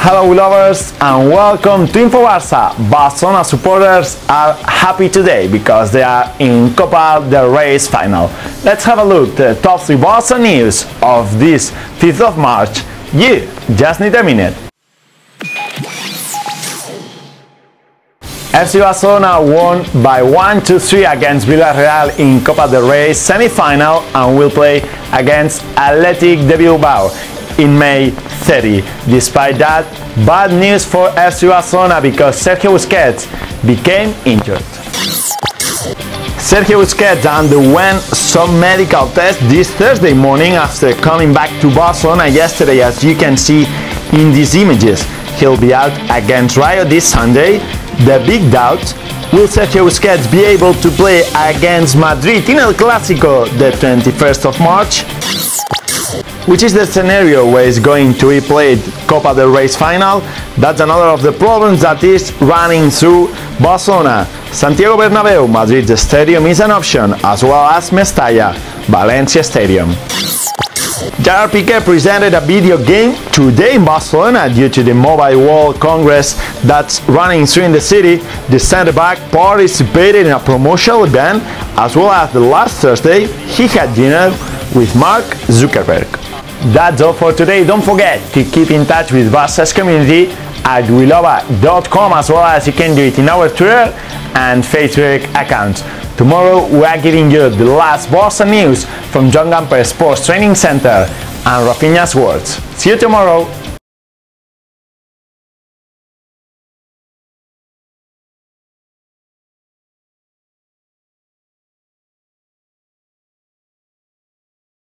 Hello lovers and welcome to Info Barça. Barcelona supporters are happy today because they are in Copa del Rey final. Let's have a look at the top 3 Barça news of this 5th of March. You just need a minute. FC Barcelona won by 1-3 against Vilareal in Copa del Rey semi-final and will play against Athletic de Bilbao in May 30. Despite that, bad news for FC Barcelona because Sergio Busquets became injured. Sergio Busquets underwent some medical tests this Thursday morning after coming back to Barcelona yesterday, as you can see in these images. He'll be out against Rayo this Sunday. The big doubt: will Sergio Busquets be able to play against Madrid in El Clasico the 21st of March? Which is the scenario where it's going to be played Copa del Rey final. That's another of the problems that is running through Barcelona. Santiago Bernabéu, Madrid's stadium, is an option, as well as Mestalla, Valencia stadium. Gerard Piqué presented a video game today in Barcelona due to the Mobile World Congress that's running through in the city. The centre-back participated in a promotional event, as well as the last Thursday he had dinner with Mark Zuckerberg. That's all for today. Don't forget to keep in touch with Barça's community at welobers.com, as well as you can do it in our Twitter and Facebook accounts. Tomorrow we are giving you the last Barça news from John Gamper Sports Training Center and Rafinha's words. See you tomorrow.